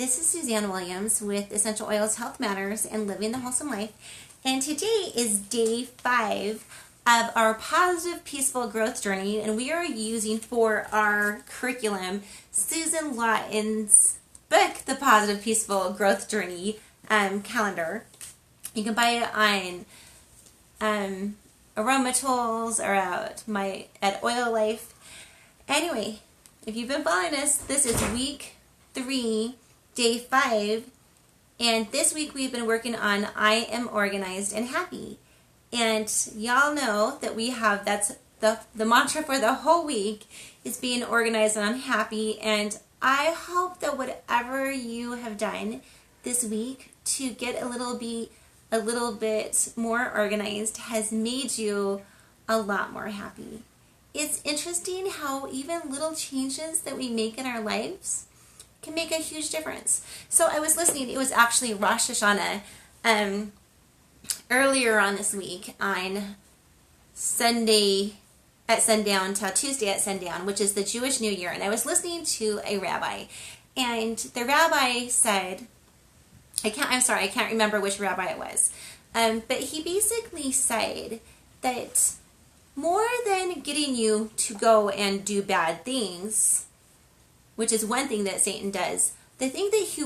this is Suzanne Williams with Essential Oils, Health Matters, and Living the Wholesome Life. And today is day 5 of our Positive Peaceful Growth Journey, and we are using for our curriculum Susan Lawton's book, The Positive Peaceful Growth Journey calendar. You can buy it on Aroma Tools or at Oil Life. Anyway, if you've been following us, this is week 3, day 5, and this week we've been working on I am organized and happy. And y'all know that we have, that's the mantra for the whole week is being organized and happy. And I hope that whatever you have done this week to get a little bit more organized has made you a lot more happy. It's interesting how even little changes that we make in our lives can make a huge difference. So I was listening, it was actually Rosh Hashanah earlier on this week on Sunday at sundown till Tuesday at sundown, which is the Jewish New Year. And I was listening to a rabbi, and the rabbi said, I can't remember which rabbi it was, but he basically said that more than getting you to go and do bad things, which is one thing that Satan does, the thing that he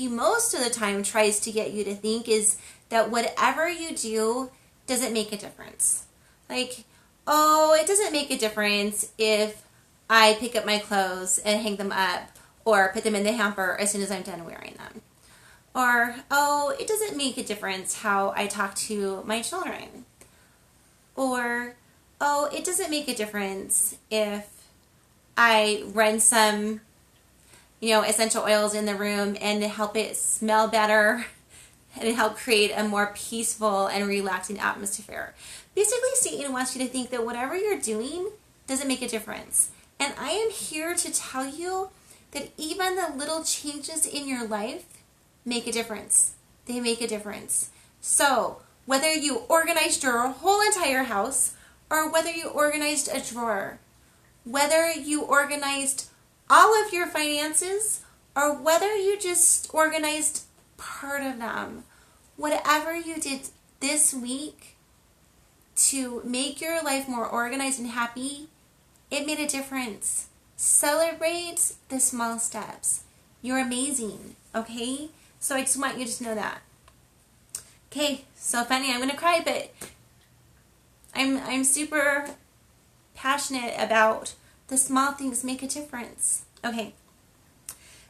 most of the time tries to get you to think is that whatever you do doesn't make a difference. Like, oh, it doesn't make a difference if I pick up my clothes and hang them up or put them in the hamper as soon as I'm done wearing them. Or, oh, it doesn't make a difference how I talk to my children. Or, oh, it doesn't make a difference if I run some, essential oils in the room and help it smell better and help create a more peaceful and relaxing atmosphere. Basically, Satan wants you to think that whatever you're doing doesn't make a difference. And I am here to tell you that even the little changes in your life make a difference. They make a difference. So, whether you organized your whole entire house or whether you organized a drawer, whether you organized all of your finances or whether you just organized part of them, whatever you did this week to make your life more organized and happy, it made a difference. Celebrate the small steps. You're amazing, okay? So I just want you to know that. Okay, so funny, I'm going to cry, but I'm super passionate about the small things make a difference. Okay,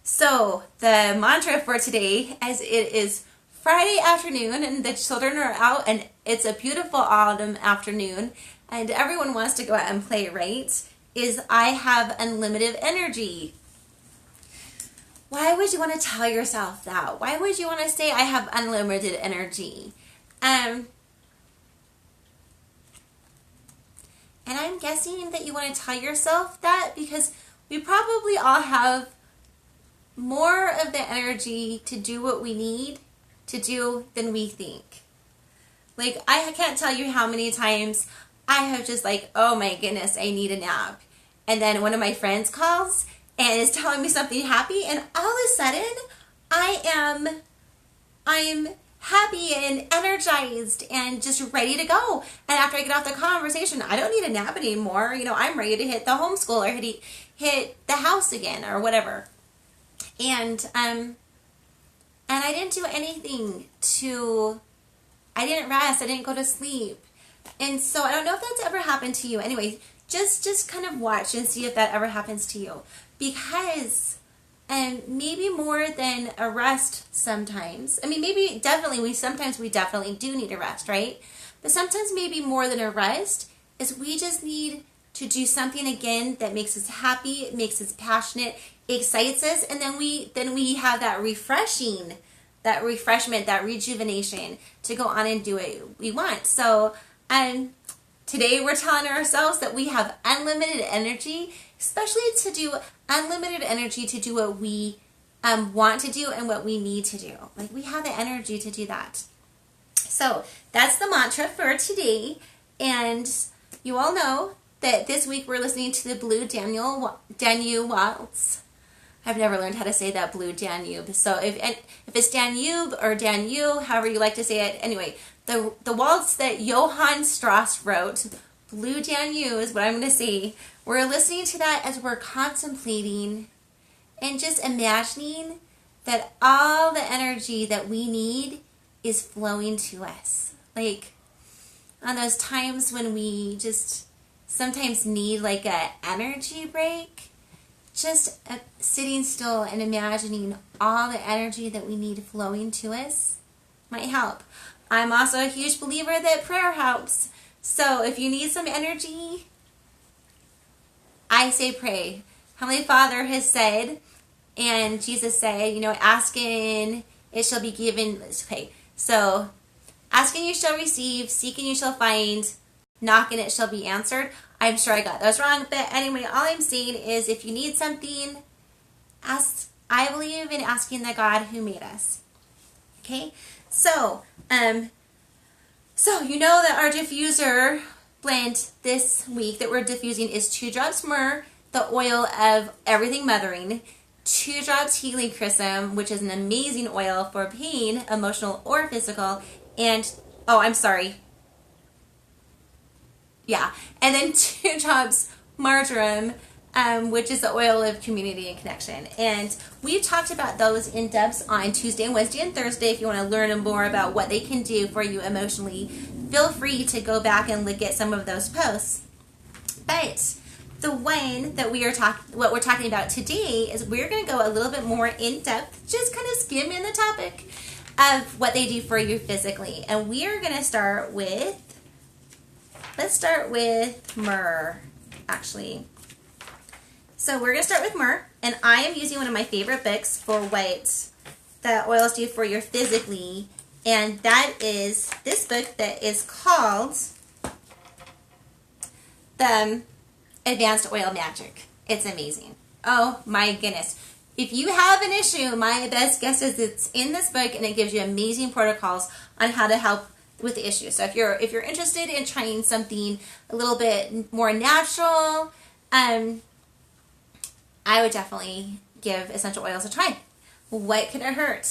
so the mantra for today, as it is Friday afternoon and the children are out and it's a beautiful autumn afternoon and everyone wants to go out and play, right, is I have unlimited energy. Why would you want to tell yourself that? Why would you want to say I have unlimited energy? And I'm guessing that you want to tell yourself that because we probably all have more of the energy to do what we need to do than we think. Like, I can't tell you how many times I have just like, oh my goodness, I need a nap. And then one of my friends calls and is telling me something happy, and all of a sudden, I'm happy and energized and just ready to go. And after I get off the conversation, I don't need a nap anymore. I'm ready to hit the homeschool or hit the house again or whatever. And I didn't do anything I didn't rest. I didn't go to sleep. And so I don't know if that's ever happened to you. Anyway, just kind of watch and see if that ever happens to you. Because maybe more than a rest sometimes. I mean, we definitely do need a rest, right? But sometimes maybe more than a rest is we just need to do something again that makes us happy, makes us passionate, excites us, and then we have that refreshment, that rejuvenation to go on and do what we want. So today we're telling ourselves that we have unlimited energy, especially to do unlimited energy to do what we want to do and what we need to do. Like, we have the energy to do that. So that's the mantra for today. And you all know that this week we're listening to the Blue Danube Waltz. I've never learned how to say that, Blue Danube. So if it's Danube or Danube, however you like to say it, anyway, the waltz that Johann Strauss wrote, Blue Danube is what I'm going to say. We're listening to that as we're contemplating and just imagining that all the energy that we need is flowing to us. Like on those times when we just sometimes need like a energy break, just sitting still and imagining all the energy that we need flowing to us might help. I'm also a huge believer that prayer helps. So if you need some energy, I say pray. Heavenly Father has said, and Jesus said, asking it shall be given. Okay, so asking you shall receive, seeking you shall find, knocking it shall be answered. I'm sure I got those wrong, but anyway, all I'm saying is if you need something, ask. I believe in asking the God who made us. Okay, so you know that our diffuser blend this week that we're diffusing is 2 drops myrrh, the oil of everything mothering, 2 drops Helichrysum, which is an amazing oil for pain, emotional or physical, and and then 2 drops marjoram, which is the oil of community and connection. And we've talked about those in depth on Tuesday and Wednesday and Thursday. If you want to learn more about what they can do for you emotionally, feel free to go back and look at some of those posts. But the one that what we're talking about today is we're going to go a little bit more in depth, just kind of skim in the topic of what they do for you physically. And we are going to start with, let's start with myrrh, actually. So we're going to start with myrrh, and I am using one of my favorite books for what the oils do for you physically, and that is this book that is called The Advanced Oil Magic. It's amazing. Oh my goodness. If you have an issue, my best guess is it's in this book, and it gives you amazing protocols on how to help with the issue. So if you're interested in trying something a little bit more natural, I would definitely give essential oils a try. What could it hurt?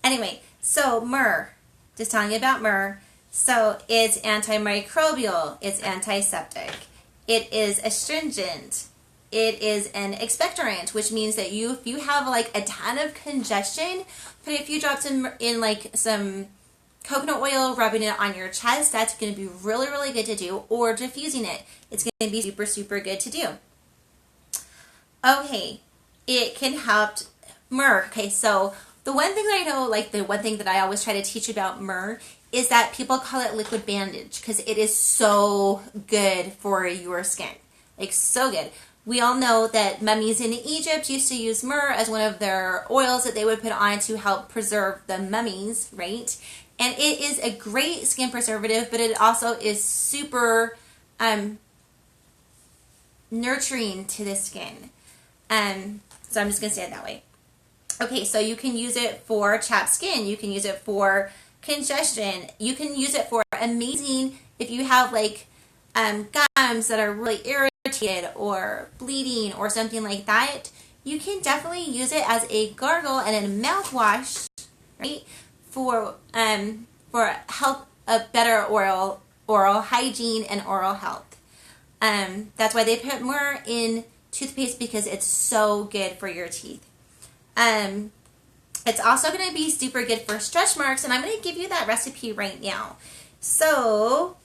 Anyway, so myrrh, just telling you about myrrh. So it's antimicrobial, it's antiseptic, it is astringent, it is an expectorant, which means that if you have like a ton of congestion, put a few drops in like some coconut oil, rubbing it on your chest. That's going to be really, really good to do. Or diffusing it. It's going to be super, super good to do. Okay, it can help myrrh. Okay, so the one thing that I know, like the one thing that I always try to teach about myrrh is that people call it liquid bandage because it is so good for your skin. Like so good. We all know that mummies in Egypt used to use myrrh as one of their oils that they would put on to help preserve the mummies, right? And it is a great skin preservative, but it also is super nurturing to the skin. So I'm just going to say it that way. Okay, so you can use it for chapped skin. You can use it for congestion. You can use it for amazing, if you have like gums that are really irritated or bleeding or something like that, you can definitely use it as a gargle and a mouthwash, right? For health, a better oral hygiene and oral health. That's why they put myrrh in toothpaste, because it's so good for your teeth. It's also going to be super good for stretch marks, and I'm going to give you that recipe right now. So,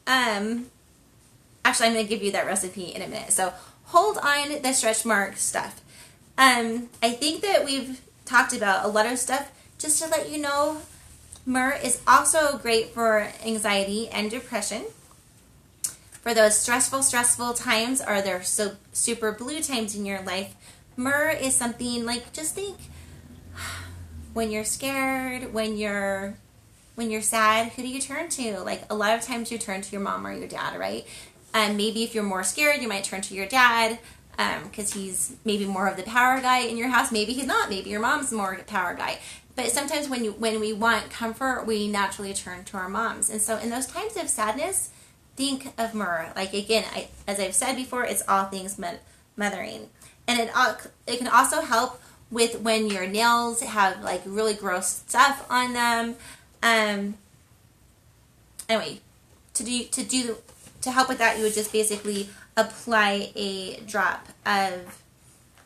actually, I'm going to give you that recipe in a minute. So, hold on the stretch mark stuff. I think that we've talked about a lot of stuff. Just to let you know, myrrh is also great for anxiety and depression. For those stressful times, or there so super blue times in your life, myrrh is something like, just think, when you're scared, when you're sad, who do you turn to? Like a lot of times you turn to your mom or your dad, right? And maybe if you're more scared, you might turn to your dad, because he's maybe more of the power guy in your house. Maybe he's not. Maybe your mom's more power guy. But sometimes when we want comfort, we naturally turn to our moms. And so in those times of sadness, think of myrrh. Like again, as I've said before, it's all things mothering. And it can also help with when your nails have like really gross stuff on them. Anyway, to help with that, you would just basically apply a drop of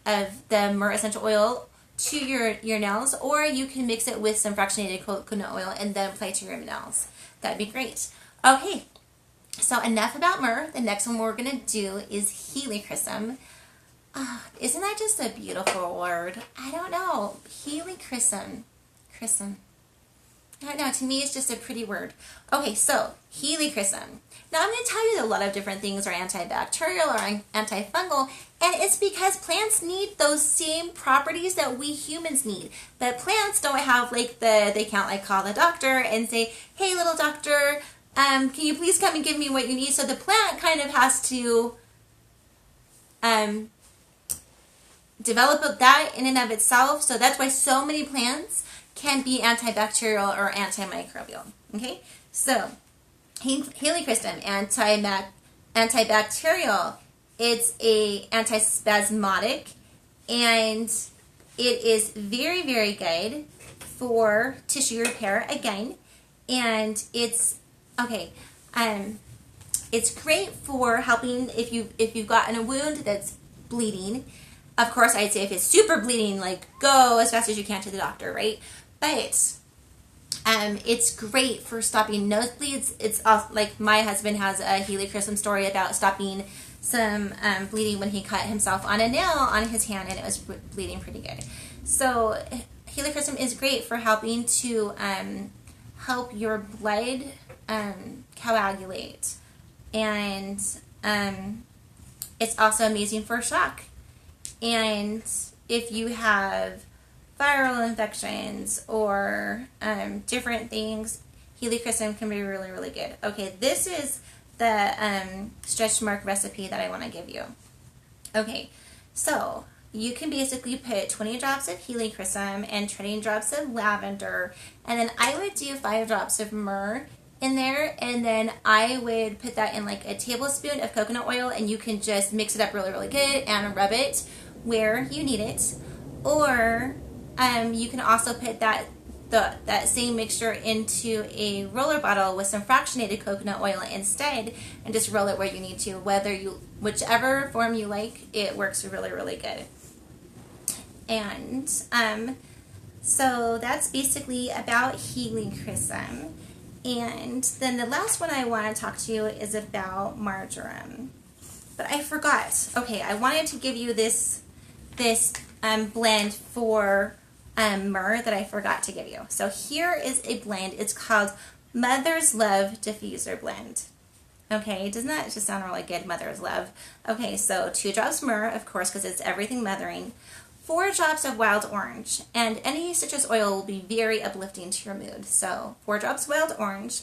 the myrrh essential oil to your nails, or you can mix it with some fractionated coconut oil and then apply to your nails. That'd be great. Okay, so enough about myrrh. The next one we're gonna do is Helichrysum. Isn't that just a beautiful word? I don't know. Helichrysum. Chrism. I don't know. To me, it's just a pretty word. Okay, so Helichrysum. Now, I'm going to tell you that a lot of different things are antibacterial or antifungal, and it's because plants need those same properties that we humans need. But plants don't have they can't like call the doctor and say, hey, little doctor, can you please come and give me what you need? So the plant kind of has to develop that in and of itself. So that's why so many plants can be antibacterial or antimicrobial. Okay, so Helichrysum, antibacterial. It's a antispasmodic, and it is very, very good for tissue repair again. And it's okay. It's great for helping if you've gotten a wound that's bleeding. Of course, I'd say if it's super bleeding, like go as fast as you can to the doctor, right? But it's great for stopping nosebleeds. It's like my husband has a Helichrysum story about stopping some bleeding when he cut himself on a nail on his hand, and it was bleeding pretty good. So Helichrysum is great for helping to help your blood coagulate, and it's also amazing for shock. And if you have viral infections or different things, Helichrysum can be really, really good. Okay, this is the stretch mark recipe that I want to give you. Okay, so you can basically put 20 drops of Helichrysum and 20 drops of lavender, and then I would do 5 drops of myrrh in there, and then I would put that in like a tablespoon of coconut oil, and you can just mix it up really, really good and rub it where you need it. Or you can also put that same mixture into a roller bottle with some fractionated coconut oil instead, and just roll it where you need to. Whichever form you like, it works really, really good. And so that's basically about Helichrysum. And then the last one I want to talk to you is about marjoram. But I forgot. Okay, I wanted to give you this blend for myrrh that I forgot to give you. So here is a blend. It's called Mother's Love Diffuser Blend. Okay, doesn't that just sound really good? Mother's Love. Okay, so 2 drops myrrh, of course, because it's everything mothering. 4 drops of wild orange, and any citrus oil will be very uplifting to your mood. So 4 drops wild orange,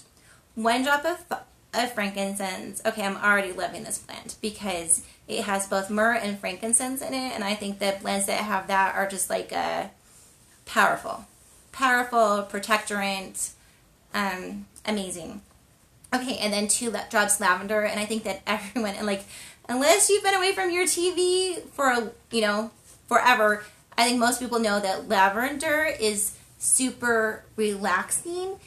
1 drop of frankincense. Okay, I'm already loving this blend because it has both myrrh and frankincense in it, and I think the blends that have that are just like a powerful protectorant, amazing. Okay, and then 2 drops lavender, and I think that everyone, and like, unless you've been away from your TV for forever, I think most people know that lavender is super relaxing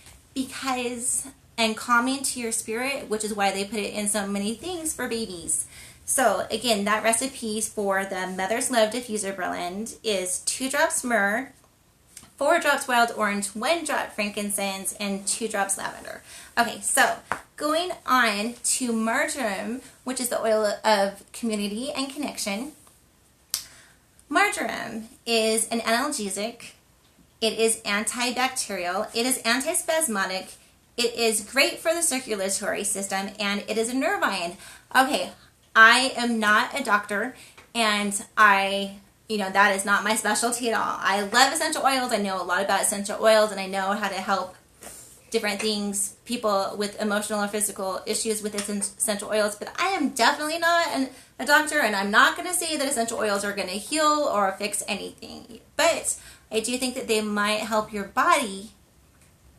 and calming to your spirit, which is why they put it in so many things for babies. So again, that recipe for the Mother's Love Diffuser Blend is 2 drops myrrh, 4 drops wild orange, 1 drop frankincense, and 2 drops lavender. Okay, so going on to marjoram, which is the oil of community and connection. Marjoram is an analgesic. It is antibacterial. It is antispasmodic. It is great for the circulatory system, and it is a nervine. Okay, I am not a doctor, and that is not my specialty at all. I love essential oils. I know a lot about essential oils, and I know how to help different things, people with emotional or physical issues with essential oils, but I am definitely not a doctor, and I'm not going to say that essential oils are going to heal or fix anything, but I do think that they might help your body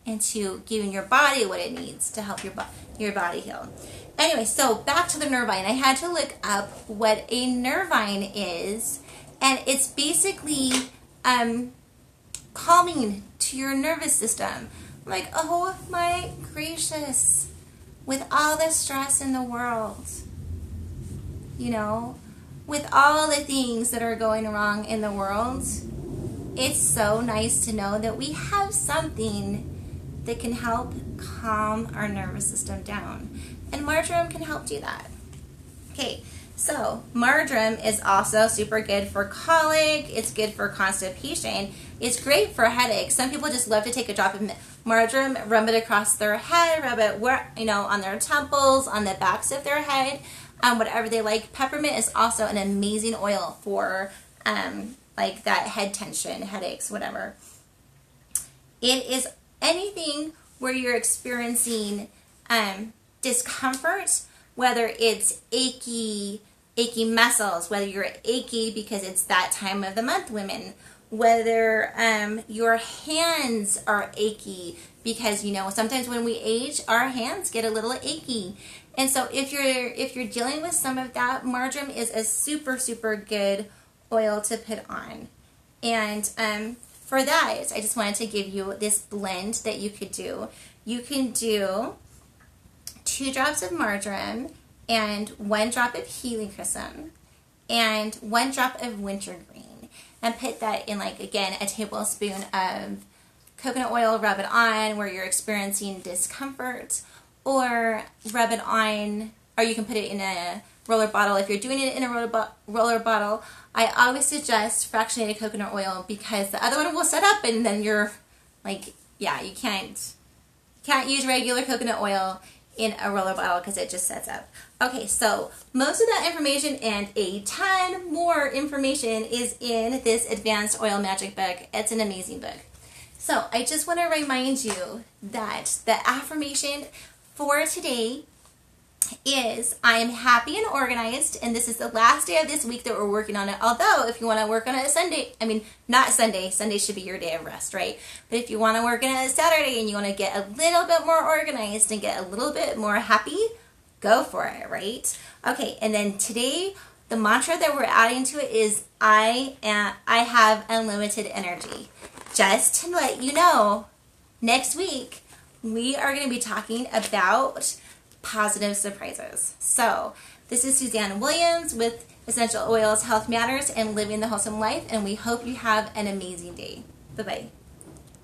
into giving your body what it needs to help your body heal. Anyway, so back to the nervine. I had to look up what a nervine is, And it's basically calming to your nervous system. Like, oh my gracious, with all the stress in the world, you know, with all the things that are going wrong in the world, it's so nice to know that we have something that can help calm our nervous system down. And marjoram can help do that. Okay, so marjoram is also super good for colic. It's good for constipation. It's great for headaches. Some people just love to take a drop of marjoram, rub it across their head, rub it where, on their temples, on the backs of their head, whatever they like. Peppermint is also an amazing oil for like that head tension, headaches, whatever. It is anything where you're experiencing discomfort, whether it's achy muscles, whether you're achy because it's that time of the month, women, whether your hands are achy because sometimes when we age our hands get a little achy. And so if you're dealing with some of that, marjoram is a super good oil to put on. And for that, I just wanted to give you this blend that you could do. You can do 2 drops of marjoram and 1 drop of helichrysum and 1 drop of wintergreen, and put that in, like, again, a tablespoon of coconut oil. Rub it on where you're experiencing discomfort, or rub it on, or you can put it in a roller bottle. If you're doing it in a roller bottle, I always suggest fractionated coconut oil, because the other one will set up and then you're like, yeah, you can't use regular coconut oil in a roller bottle because it just sets up. Okay, so most of that information and a ton more information is in this Advanced Oil Magic book. It's an amazing book. So I just want to remind you that the affirmation for today is, I am happy and organized, and this is the last day of this week that we're working on it. Although if you want to work on it Sunday, not Sunday, Sunday should be your day of rest, right? But if you want to work on it Saturday and you want to get a little bit more organized and get a little bit more happy, go for it, right? Okay, and then today the mantra that we're adding to it is, I have unlimited energy. Just to let you know, next week we are going to be talking about positive surprises. So this is Suzanne Williams with Essential Oils, Health Matters, and Living the Wholesome Life, and we hope you have an amazing day. Bye-bye.